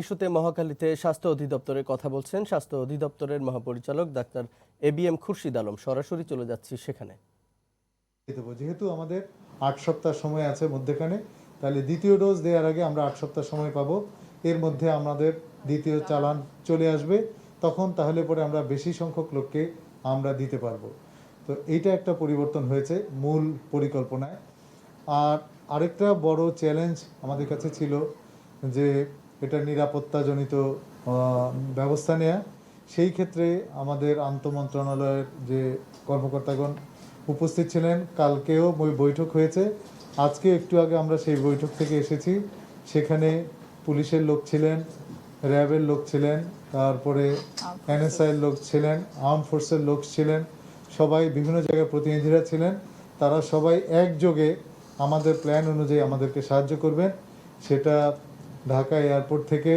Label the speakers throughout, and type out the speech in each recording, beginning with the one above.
Speaker 1: ইস্যুতে মহাখালীতে স্বাস্থ্য অধিদপ্তরের কথা বলছেন স্বাস্থ্য অধিদপ্তরের মহাপরিচালক ডাক্তার এবিএম খুরশিদ আলম। সরাসরি চলে যাচ্ছি সেখানে।
Speaker 2: যেহেতু আমাদের 8 সপ্তাহ সময় আছে মধ্যখানে, তাহলে দ্বিতীয় ডোজ দেওয়ার আগে আমরা 8 সপ্তাহ সময় পাবো। এর মধ্যে আমাদের দ্বিতীয় চালান চলে আসবে, তখন তাহলে পরে আমরা বেশি সংখ্যক লোককে আমরা দিতে পারবো। তো এইটা একটা পরিবর্তন হয়েছে মূল পরিকল্পনায়। আর আরেকটা বড় চ্যালেঞ্জ আমাদের কাছে ছিল যে এটা নিরাপত্তাজনিত ব্যবস্থা নেওয়া। সেই ক্ষেত্রে আমাদের আন্তঃমন্ত্রণালয়ের যে কর্মকর্তাগণ উপস্থিত ছিলেন, কালকেও বৈঠক হয়েছে, আজকে একটু আগে আমরা সেই বৈঠক থেকে এসেছি। সেখানে পুলিশের লোক ছিলেন, র্যাবের লোক ছিলেন, তারপরে এনএসআইয়ের লোক ছিলেন, আর্ম ফোর্সের লোক ছিলেন, সবাই বিভিন্ন জায়গায় প্রতিনিধিরা ছিলেন। তারা সবাই একযোগে আমাদের প্ল্যান অনুযায়ী আমাদেরকে সাহায্য করবেন। সেটা ঢাকা এয়ারপোর্ট থেকে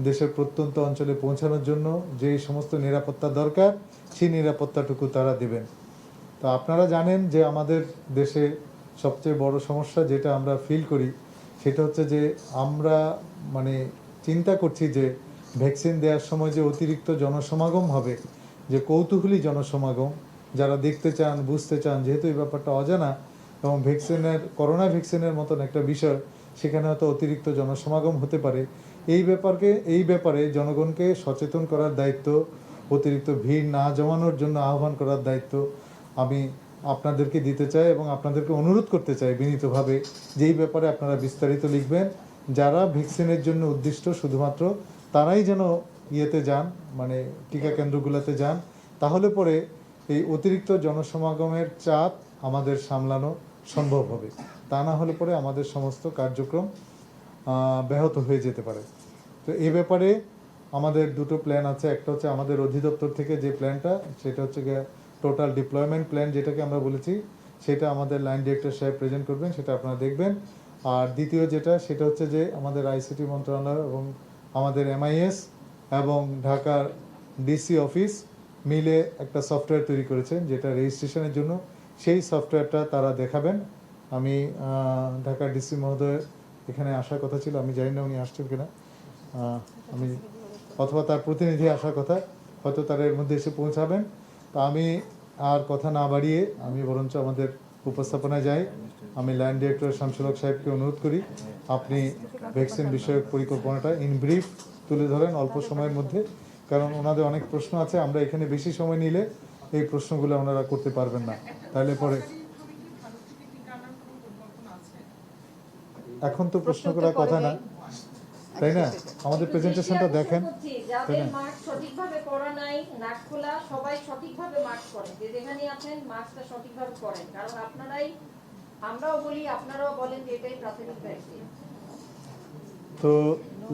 Speaker 2: দেশের প্রত্যন্ত অঞ্চলে পৌঁছানোর জন্য যেই সমস্ত নিরাপত্তা দরকার, সেই নিরাপত্তাটুকু তারা দেবেন। তো আপনারা জানেন যে আমাদের দেশে সবচেয়ে বড় সমস্যা যেটা আমরা ফিল করি, সেটা হচ্ছে যে আমরা চিন্তা করছি যে ভ্যাকসিন দেওয়ার সময় যে অতিরিক্ত জনসমাগম হবে, যে কৌতূহলী জনসমাগম, যারা দেখতে চান, বুঝতে চান, যেহেতু এই ব্যাপারটা অজানা এবং করোনা ভ্যাকসিনের মতন একটা বিষয়, সেখানে হয়তো অতিরিক্ত জনসমাগম হতে পারে। এই ব্যাপারে জনগণকে সচেতন করার দায়িত্ব, অতিরিক্ত ভিড় না জমানোর জন্য আহ্বান করার দায়িত্ব আমি আপনাদেরকে দিতে চাই এবং আপনাদেরকে অনুরোধ করতে চাই বিনীতভাবে, যেই ব্যাপারে আপনারা বিস্তারিত লিখবেন। যারা ভ্যাকসিনের জন্য উদ্দিষ্ট শুধুমাত্র তারাই যেন ইয়েতে যান, টিকা কেন্দ্রগুলোতে যান। তাহলে পরে এই অতিরিক্ত জনসমাগমের চাপ আমাদের সামলানো সম্ভব হবে। তা না হলে পরে আমাদের সমস্ত কার্যক্রম ব্যাহত হয়ে যেতে পারে। তো এ ব্যাপারে আমাদের দুটো প্ল্যান আছে। একটা হচ্ছে আমাদের অধিদপ্তর থেকে যে প্ল্যানটা, সেটা হচ্ছে টোটাল ডিপ্লয়মেন্ট প্ল্যান, যেটাকে আমরা বলেছি, সেটা আমাদের লাইন ডিরেক্টর সাহেব প্রেজেন্ট করবেন, সেটা আপনারা দেখবেন। আর দ্বিতীয় সেটা হচ্ছে যে আমাদের আইসিটি মন্ত্রণালয় এবং আমাদের এমআইএস এবং ঢাকার ডিসি অফিস মিলে একটা সফটওয়্যার তৈরি করেছেন যেটা রেজিস্ট্রেশনের জন্য। সেই সফটওয়্যারটা তারা দেখাবেন। আমি ঢাকার ডিসি মহোদয় এখানে আসার কথা ছিল, আমি জানি না উনি আসছেন কিনা, আমি অথবা তার প্রতিনিধি আসার কথা, হয়তো তারা এর মধ্যে এসে পৌঁছাবেন। তা আমি আর কথা না বাড়িয়ে আমি বরঞ্চ আমাদের উপস্থাপনায় যাই। আমি লাইন ডিরেক্টর শামসুল হক সাহেবকে অনুরোধ করি, আপনি ভ্যাকসিন বিষয়ক পরিকল্পনাটা ইন ব্রিফ তুলে ধরেন অল্প সময়ের মধ্যে, কারণ ওনাদের অনেক প্রশ্ন আছে। আমরা এখানে বেশি সময় নিলে এই প্রশ্নগুলো ওনারা করতে পারবেন না। তাহলে পরে এখন তো প্রশ্ন করার কথা না, তাই না? আমাদের প্রেজেন্টেশনটা দেখেন।
Speaker 3: যাদের মাস্ক সঠিকভাবে পরা নাই, নাক খোলা, সবাই সঠিকভাবে মাস্ক পরেন, যে যেখানে আছেন মাস্কটা সঠিকভাবে পরেন, কারণ আমরাও বলি, আপনারাও বলেন যে এটাই প্রাথমিক ভ্যাকসিন।
Speaker 2: তো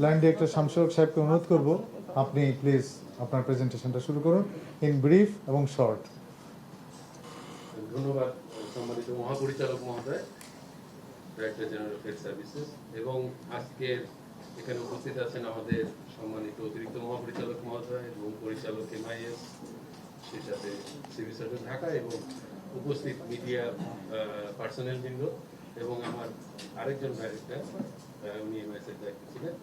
Speaker 2: লাইন ডিরেক্টর শামসুল হক সাহেবকে অনুরোধ করব, আপনি প্লিজ আপনার প্রেজেন্টেশনটা শুরু করুন ইন ব্রিফ এবং শর্ট।
Speaker 4: ধন্যবাদ সম্মানিত মহাপরিচালক মহোদয়, director general of health services, এবং আজকের এখানে উপস্থিত আছেন আমাদের সম্মানিত অতিরিক্ত মহাপরিচালক মহোদয় এবং পরিচালক এমআইএস, সেই সাথে সিভিল সার্জন ঢাকা এবং উপস্থিত মিডিয়া পার্সোনেল বৃন্দ, এবং আমার আরেকজন ডাইরেক্টর, উনি এমআইএস এর দায়িত্বে ছিলেন।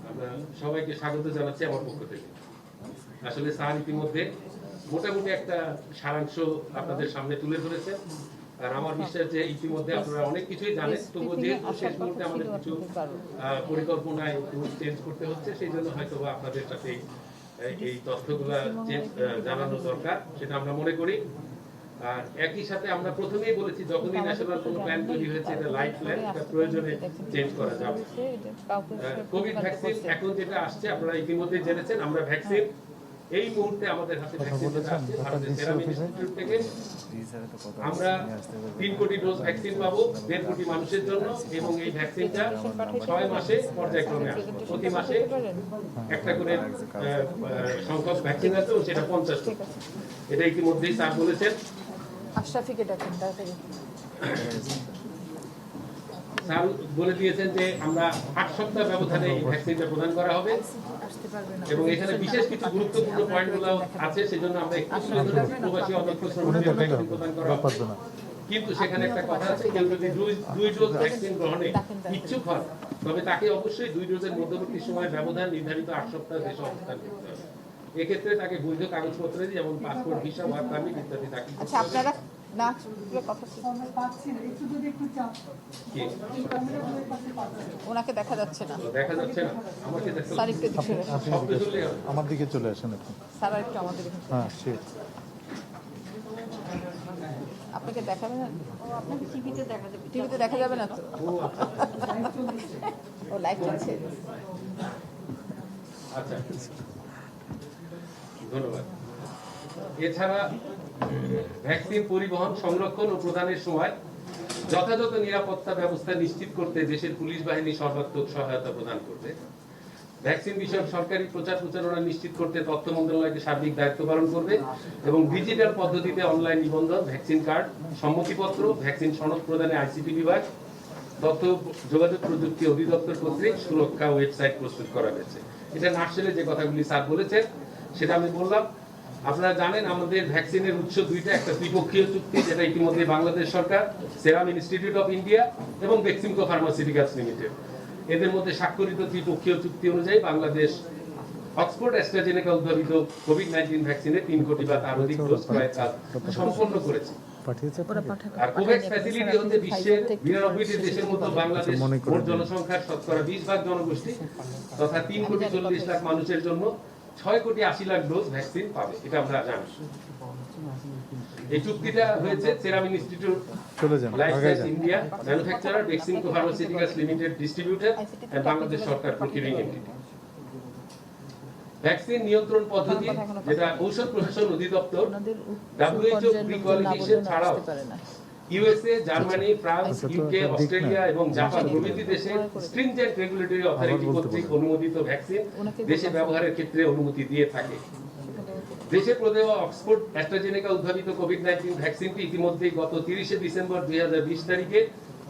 Speaker 4: আমরা সবাইকে স্বাগত জানাচ্ছি আমার পক্ষ থেকে। আসলে স্যার ইতিমধ্যে মোটামুটি একটা সারাংশ আপনাদের সামনে তুলে ধরেছে, আর আমার বিশ্বাস যে ইতিমধ্যে আপনারা অনেক কিছুই জানেন। তবুও যেহেতু শেষ মুহূর্তে আমাদের কিছু পরিকল্পনায় চেঞ্জ করতে হচ্ছে, সেই জন্য হয়তো আপনাদের সাথে এই তথ্যগুলা জানানো দরকার, সেটা আমরা মনে করি। আর একই সাথে আমরা প্রথমেই বলেছি, যখনই ন্যাশনাল কোনো প্ল্যান তৈরি হয়েছে, এটা লাইট প্ল্যান, এটা প্রয়োজনে চেঞ্জ করা যাবে। কোভিড ভ্যাকসিন এখন যেটা আসছে, আপনারা ইতিমধ্যে জেনেছেন, আমরা ভ্যাকসিন এই মুহূর্তে আমাদের হাতে ভ্যাকসিন যেটা আসছে ভারতের সেরাম ইনস্টিটিউট থেকে, আমরা 3 কোটি ডোজ ভ্যাকসিন পাবো 1.5 কোটি মানুষের জন্য, এবং এই ভ্যাকসিনটা 6 মাসে পর্যায়ক্রমে আসবে। প্রতি মাসে একটা করে সংখ্যক ভ্যাকসিন আছে, সেটা 50। এটা ইতিমধ্যেই স্যার বলেছেন।
Speaker 5: আশরাফিকে ডাকেন তাড়াতাড়ি।
Speaker 4: স্যার বলে দিয়েছেন যে আমরা 8 সপ্তাহ ব্যবধানে এই ভ্যাকসিনটা প্রদান করা হবে, এবং এখানে বিশেষ কিছু গুরুত্বপূর্ণ পয়েন্টগুলো আছে, সেজন্য আমরা একটু প্রবাসী অদক্ষ শ্রমিকদের ভ্যাকসিন প্রদান করা হবে। কিন্তু সেখানে একটা কথা আছে, কেউ যদি দুই ডোজ ভ্যাকসিন গ্রহণে ইচ্ছুক হন তবে তাকে অবশ্যই 2 ডোজের মধ্যবর্তী সময় ব্যবধান নির্ধারিত 8 সপ্তাহ দেশে অবস্থান করতে হবে। এক্ষেত্রে তাকে বৈধ কাগজপত্র যেমন পাসপোর্ট, ভিসা, ওয়ার্ক পারমিট ইত্যাদি দাখিল করতে
Speaker 5: আচ্ছা
Speaker 4: হবে।
Speaker 5: আপনারা না চুপে কথা
Speaker 4: কি?
Speaker 5: ওনাকে দেখা যাচ্ছে না।
Speaker 4: তো দেখা যাচ্ছে না, আমাকে দেখতে
Speaker 5: স্যার একটু দিকে সরে
Speaker 2: আপনি
Speaker 4: শব্দ শুনলেই হবে।
Speaker 2: আমার দিকে চলে আসেন আপনি।
Speaker 5: স্যার আর একটু আমাদের এখানে।
Speaker 2: হ্যাঁ সে
Speaker 5: আপনাকে দেখাবে না,
Speaker 3: আপনাকে টিভিতে দেখা যাবে।
Speaker 5: টিভিতে দেখা যাবে না তো? ও লাইভ চলছে।
Speaker 4: আচ্ছা, ধন্যবাদ। এছাড়া ভ্যাকসিন পরিবহন, সংরক্ষণ ও প্রদানের সময় যথাযথ নিরাপত্তা ব্যবস্থা নিশ্চিত করতে দেশের পুলিশ বাহিনী সর্বাত্মক সহায়তা প্রদান করবে। ভ্যাকসিন বিষয়ক সরকারি প্রচার প্রচারণা নিশ্চিত করতে তথ্য মন্ত্রণালয়কে সার্বিক দায়িত্ব পালন করবে এবং ডিজিটাল পদ্ধতিতে অনলাইন নিবন্ধন, ভ্যাকসিন কার্ড, সম্মতিপত্র, ভ্যাকসিন সনদ প্রদানে আইসিটি বিভাগ, তথ্য যোগাযোগ প্রযুক্তি অধিদপ্তর কর্তৃক সুরক্ষা ওয়েবসাইট প্রস্তুত করা হয়েছে। এটা নার্সেলে যে কথাগুলি স্যার বলেছেন সেটা আমি বললাম। আপনারা জানেন আমাদের ভ্যাকসিনের উৎস দুইটা, একটা ত্রিপক্ষীয় চুক্তি যেটা ইতিমধ্যে বাংলাদেশ সরকার, সেরাম ইনস্টিটিউট অফ ইন্ডিয়া এবং বেক্সিমকো ফার্মাসিউটিক্যালস লিমিটেড, এদের মধ্যে স্বাক্ষরিত ত্রিপক্ষীয় চুক্তি অনুযায়ী বাংলাদেশ অক্সফোর্ড অ্যাস্ট্রাজেনেকা উদ্ভাবিত কোভিড-19 ভ্যাকসিনের 3 কোটি বা তার অধিক ডোজ ক্রয়ের কাজ সম্পন্ন করেছে।
Speaker 2: পাঠিয়েছে
Speaker 4: আর কোভ্যাক্স ফ্যাসিলিটি হতে বিশ্বের 92টি দেশের মধ্যে বাংলাদেশ মোট জনসংখ্যার শতকরা 20% জনগোষ্ঠী তথা 3,40,00,000 মানুষের জন্য 6,80,00,000 ডোজ ভ্যাকসিন পাবে, এটা আমরা জানি। এই চুক্তিটা হয়েছে সেরাম ইনস্টিটিউট,
Speaker 2: চলে যান
Speaker 4: লাইফ
Speaker 2: আগে
Speaker 4: সায়েন্স
Speaker 2: যান।
Speaker 4: India, manufacturer, Beximco pharmaceuticals limited, distributor and Bangladesh সরকার প্রকিউরিং এন্টিটি। ভ্যাকসিন নিয়ন্ত্রণ পদ্ধতি যেটা ঔষধ প্রশাসন অধিদপ্তর WHO প্রি-কোয়ালিফিকেশন ছাড়াও USA, Germany, France, UK, Australia এবং জাপান প্রভৃতি দেশে স্ট্রিনজেন্ট রেগুলেটরি অথরিটি কর্তৃক অনুমোদিত ভ্যাকসিন দেশে ব্যবহারের ক্ষেত্রে অনুমতি দিয়ে থাকে। দেশে প্রদেয় অক্সফোর্ড অ্যাস্ট্রাজেনেকা উদ্ভাবিত কোভিড-19 ভ্যাকসিনটি ইতিমধ্যেই গত 30 ডিসেম্বর 2020 তারিখে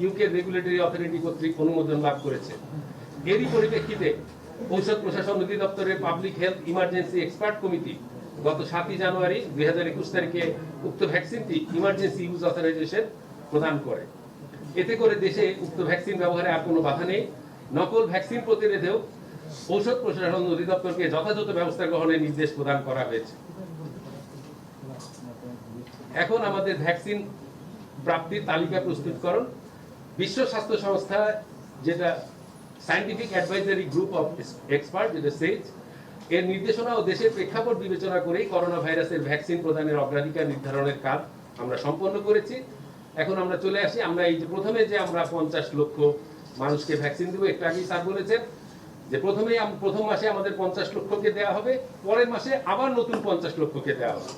Speaker 4: ইউকে রেগুলেটরি অথরিটি কর্তৃক অনুমোদন লাভ করেছে। এরই পরিপ্রেক্ষিতে ঔষধ প্রশাসন অধিদপ্তরের public health emergency expert committee গত 7 জানুয়ারি 2021 তারিখে উক্ত ভ্যাকসিনটি ইমার্জেন্সি ইউজ অথরাইজেশন প্রদান করে। এতে করে দেশে উক্ত ভ্যাকসিন ব্যবহারে আর কোনো বাধা নেই। নকল ভ্যাকসিন প্রতিরোধেও ঔষধ প্রশাসন অধিদপ্তরকে যথাযথ ব্যবস্থা গ্রহণের নির্দেশ প্রদান করা হয়েছে। এখন আমাদের ভ্যাকসিন প্রাপ্তির তালিকা প্রস্তুতকরণ। বিশ্ব স্বাস্থ্য সংস্থা যেটা scientific advisory group of expert, যেটা সেজ, এর নির্দেশনা ও দেশের প্রেক্ষাপট বিবেচনা করেই করোনা ভাইরাসের ভ্যাকসিন প্রদানের অগ্রাধিকার নির্ধারণের কাজ আমরা সম্পন্ন করেছি। এখন আমরা চলে আসি, আমরা এই যে প্রথমে যে আমরা 50 লক্ষ মানুষকে ভ্যাকসিন দেবো, একটু আগেই স্যার বলেছেন যে প্রথম মাসে আমাদের 50 লক্ষকে দেওয়া হবে, পরের মাসে আবার নতুন 50 লক্ষকে দেওয়া হবে।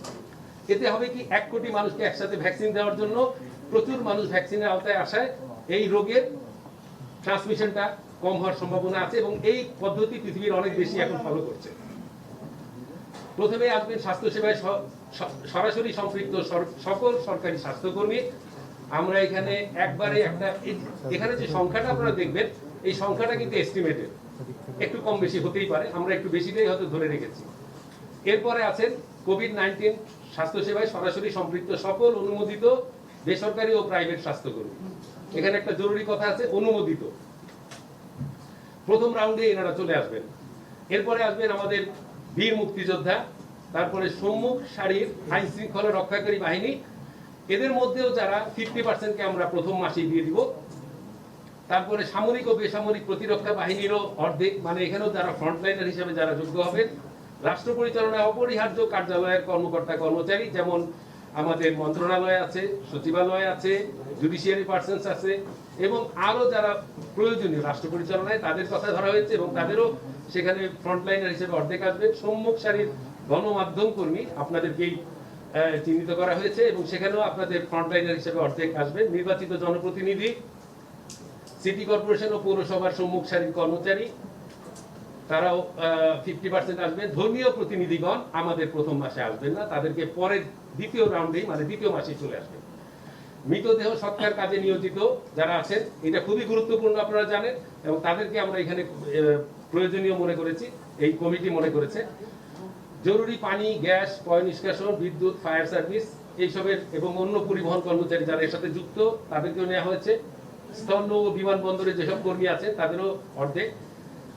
Speaker 4: এতে হবে কি 1 কোটি মানুষকে একসাথে ভ্যাকসিন দেওয়ার জন্য প্রচুর মানুষ ভ্যাকসিনের আওতায় আসায় এই রোগের ট্রান্সমিশনটা কম হওয়ার সম্ভাবনা আছে এবং এই পদ্ধতি পৃথিবীর অনেক বেশি এখন ফলো করছে। প্রথমে আসবেন স্বাস্থ্যসেবায় সরাসরি সম্পৃক্ত সকল সরকারি স্বাস্থ্যকর্মী। আমরা এখানে এখানে যে সংখ্যাটা আপনারা দেখবেন, এই সংখ্যাটা কিন্তু এস্টিমেটেড, একটু কম বেশি হতেই পারে, আমরা একটু বেশিটাই হয়তো ধরে রেখেছি। এরপরে আছেন কোভিড-19 স্বাস্থ্যসেবায় সরাসরি সম্পৃক্ত সকল অনুমোদিত বেসরকারি ও প্রাইভেট স্বাস্থ্যকর্মী। এখানে একটা জরুরি কথা আছে, অনুমোদিত। প্রথম রাউন্ডে এনারা চলে আসবেন। এরপরে আসবেন আমাদের বীর মুক্তিযোদ্ধা, তারপরে সম্মুখ সারির আইন শৃঙ্খলা রক্ষাকারী বাহিনী, এদের মধ্যেও যারা 50%কে আমরা প্রথম মাসেই দিয়ে দিব। তারপরে সামরিক ও বেসামরিক প্রতিরক্ষা বাহিনীরও অর্ধেক, মানে এখানেও যারা ফ্রন্টলাইনার হিসেবে যারা যোগ্য হবেন। রাষ্ট্র পরিচালনায় অপরিহার্য কার্যালয়ের কর্মকর্তা কর্মচারী, যেমন আমাদের মন্ত্রণালয় আছে, সচিবালয় আছে, জুডিশিয়ারি পার্সনস আছে এবং আরো যারা প্রয়োজনীয় রাষ্ট্র পরিচালনায়, তাদের কথা ধরা হয়েছে এবং তাদেরও সেখানে ফ্রন্টলাইনার হিসেবে অর্ধেক আসবে। সম্মুখ সারির গণমাধ্যম কর্মী আপনাদেরকেই চিহ্নিত করা হয়েছে এবং সেখানেও আপনাদের ফ্রন্টলাইনার হিসেবে অর্ধেক আসবেন। নির্বাচিত জনপ্রতিনিধি, সিটি কর্পোরেশন ও পৌরসভার সম্মুখ সারির কর্মচারী, তারাও 50% আসবেন। ধর্মীয় প্রতিনিধিগণ আমাদের প্রথম মাসে আসবেন না, তাদেরকে পরের দ্বিতীয় রাউন্ডেই, মানে দ্বিতীয় মাসে চলে আসবেন। মৃতদেহ সৎকার কাজে নিয়োজিত যারা আছেন, এটা খুবই গুরুত্বপূর্ণ, আপনারা জানেন, এবং তাদেরকে আমরা এখানে প্রয়োজনীয় মনে করেছি, এই কমিটি মনে করেছে। জরুরি পানি, গ্যাস, পয় নিষ্কাশন, বিদ্যুৎ, ফায়ার সার্ভিস এইসবের এবং অন্য পরিবহন কর্মচারী যারা এর সাথে যুক্ত তাদেরকেও নেওয়া হয়েছে। স্থল নৌ বিমানবন্দরে যেসব কর্মী আছে তাদেরও অর্ধেক।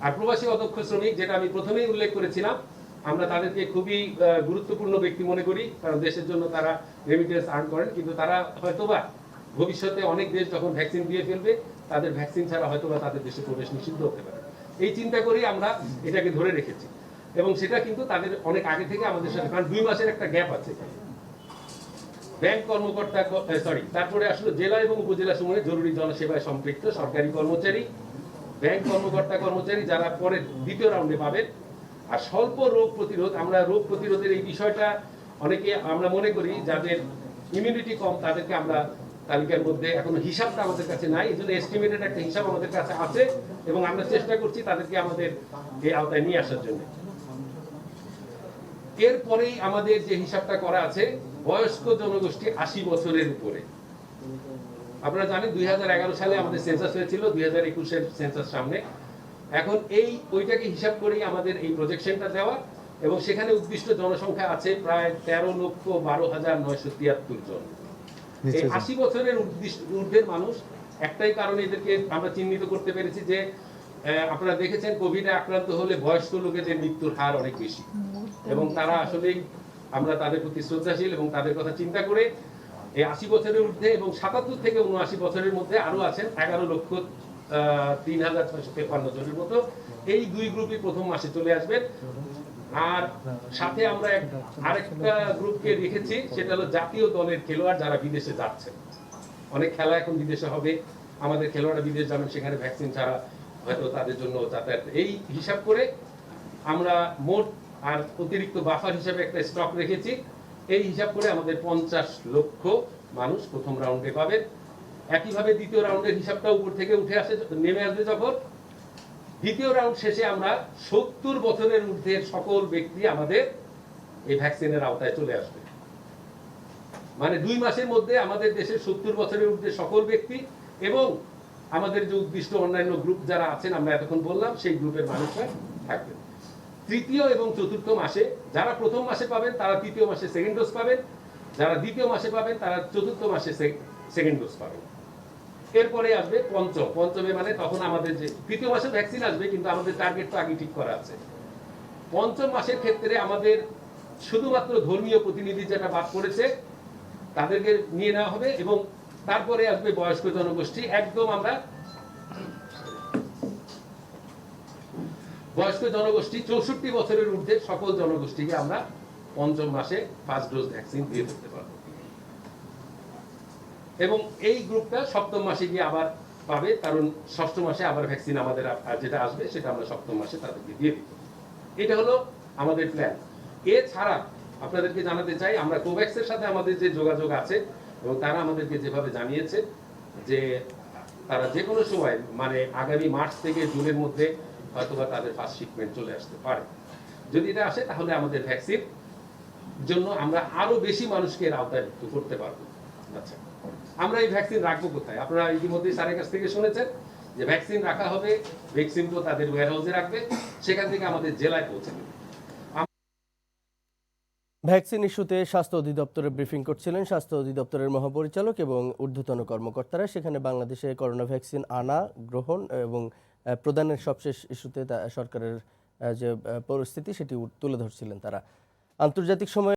Speaker 4: আর প্রবাসী অদক্ষ শ্রমিক, যেটা আমি প্রথমেই উল্লেখ করেছিলাম, আমরা তাদেরকে খুবই গুরুত্বপূর্ণ ব্যক্তি মনে করি, কারণ দেশের জন্য তারা রেমিটেন্স আর্ন করেন, কিন্তু তারা হয়তোবা ভবিষ্যতে অনেক দেশ যখন ভ্যাকসিন দিয়ে ফেলবে, তাদের ভ্যাকসিন ছাড়া হয়তোবা তাদের দেশে প্রবেশ নিষিদ্ধ হতে পারে। এই চিন্তা করেই আমরা এটাকে ধরে রেখেছি, এবং সেটা কিন্তু তাদের অনেক আগে থেকে আমাদের সাথে, কারণ 2 মাসের একটা গ্যাপ আছে। ব্যাংক কর্মকর্তা, তারপরে আসলে জেলা এবং উপজেলা সমূহে জরুরি জনসেবায় সম্পৃক্ত সরকারি কর্মচারী, ব্যাংক কর্মচারী যারা পরে দ্বিতীয় রাউন্ডে পাবেন। আর স্বল্প রোগ প্রতিরোধ, আমরা রোগ প্রতিরোধের এই বিষয়টা অনেকে আমরা মনে করি যাদের ইমিউনিটি কম তাদেরকে আমরা তালিকার মধ্যে, এখনো হিসাবটা আমাদের কাছে নাই, এই জন্য এস্টিমেটেড একটা হিসাব আমাদের কাছে আছে এবং আমরা চেষ্টা করছি তাদেরকে আমাদের এই আওতায় নিয়ে আসার জন্য। এরপরেই আমাদের যে হিসাবটা করা আছে, বয়স্ক জনগোষ্ঠী 80 বছরের উপরে। আপনারা জানেন 2011 সালে আমাদের সেন্সাস হয়েছিল, 2021 এর সেন্সাস সামনে। এখন ওইটাকে হিসাব করেই আমাদের এই প্রজেকশনটা দেওয়া, এবং সেখানে উদ্দিষ্ট জনসংখ্যা আছে প্রায় 13,12,973 জন। এই 80 বছরের ঊর্ধ্বের মানুষ, একটাই কারণে এদেরকে আমরা চিহ্নিত করতে পেরেছি যে আপনারা দেখেছেন কোভিডে আক্রান্ত হলে বয়স্ক লোকেদের মৃত্যুর হার অনেক বেশি, এবং তারা আসলেই, আমরা তাদের প্রতি শ্রদ্ধাশীল এবং তাদের কথা চিন্তা করে এই 80 বছরের ঊর্ধ্বে এবং 77 থেকে 79 বছরের মধ্যে আরো আছেন 11,03,653 জনের মতো। এই 2 গ্রুপই প্রথম মাসে চলে আসবেন। আর সাথে আমরা আরেকটা গ্রুপকে রেখেছি, সেটা হলো জাতীয় দলের খেলোয়াড় যারা বিদেশে যাচ্ছেন। অনেক খেলা এখন বিদেশে হবে, আমাদের খেলোয়াড়রা বিদেশ যাবেন, সেখানে ভ্যাকসিন ছাড়া হয়তো তাদের জন্য যাতায়াত। এই হিসাব করে আমরা মোট আর অতিরিক্ত বাফার হিসাবে একটা স্টক রেখেছি। এই হিসাব করে আমাদের 50 লক্ষ মানুষ প্রথম রাউন্ডে পাবেন। একইভাবে দ্বিতীয় রাউন্ডের হিসাবটা উপর থেকে নেমে আসবে যখন দ্বিতীয় রাউন্ড শেষে আমরা 70 বছরের ঊর্ধ্বের সকল ব্যক্তি আমাদের এই ভ্যাকসিনের আওতায় চলে আসবে। মানে 2 মাসের মধ্যে আমাদের দেশের 70 বছরের ঊর্ধ্বে সকল ব্যক্তি এবং আমাদের যে উদ্দিষ্ট অন্যান্য গ্রুপ যারা আছেন, আমরা এতক্ষণ বললাম, সেই গ্রুপের মানুষরা থাকবেন। তৃতীয় এবং চতুর্থ মাসে যারা প্রথম মাসে পাবেন তারা তৃতীয় মাসে সেকেন্ড ডোজ পাবেন, যারা দ্বিতীয় মাসে পাবেন তারা চতুর্থ মাসে সেকেন্ড ডোজ পাবেন। এরপরে আসবে পঞ্চমে, মানে তখন আমাদের যে তৃতীয় মাসে ভ্যাকসিন আসবে, কিন্তু আমাদের টার্গেট তো আগে ঠিক করা আছে। পঞ্চম মাসের ক্ষেত্রে আমাদের শুধুমাত্র ধর্মীয় প্রতিনিধি যেটা বাদ পড়েছে তাদেরকে নিয়ে নেওয়া হবে, এবং তারপরে আসবে বয়স্ক জনগোষ্ঠী। একদম আমরা বয়স্ক জনগোষ্ঠী 64 বছরের ঊর্ধ্বে সকল জনগোষ্ঠীকে আমরা পঞ্চম মাসে ফার্স্ট ডোজ ভ্যাকসিন দিয়ে দিতে পারব, এবং এই গ্রুপটা সপ্তম মাসে গিয়ে আবার পাবে, কারণ ষষ্ঠ মাসে আবার ভ্যাকসিন আমাদের যেটা আসবে সেটা আমরা সপ্তম মাসে তাদেরকে দিয়ে দিব। এটা হলো আমাদের প্ল্যান। এছাড়া আপনাদেরকে জানাতে চাই, আমরা কোভ্যাক্সের সাথে আমাদের যে যোগাযোগ আছে, এবং তারা আমাদেরকে যেভাবে জানিয়েছে যে তারা যে কোনো সময়, মানে আগামী মার্চ থেকে জুনের মধ্যে হয়তোবা তাদের ফার্স্ট শিপমেন্ট চলে আসতে পারে। যদি এটা আসে তাহলে আমাদের ভ্যাকসিন জন্য আমরা আরো বেশি মানুষকে এর আওতায় করতে পারবো। আচ্ছা, আমরা এই ভ্যাকসিন রাখবো কোথায়? আপনারা ইতিমধ্যে স্যারের কাছ থেকে শুনেছেন যে ভ্যাকসিন রাখা হবে, ভ্যাকসিন তো তাদের ওয়্যারহাউসে রাখবে, সেখান থেকে আমাদের জেলায় পৌঁছে দেবে।
Speaker 1: ভ্যাকসিন ইস্যুতে স্বাস্থ্য অধিদপ্তরে ব্রিফিং করছিলেন স্বাস্থ্য অধিদপ্তরের মহাপরিচালক এবং ঊর্ধ্বতন কর্মকর্তারা। সেখানে বাংলাদেশে করোনা ভ্যাকসিন আনা, গ্রহণ এবং প্রদানের সবশেষ ইস্যুতে সরকারের যে পরিস্থিতি সেটি তুলে ধরছিলেন তারা। আন্তর্জাতিক সময়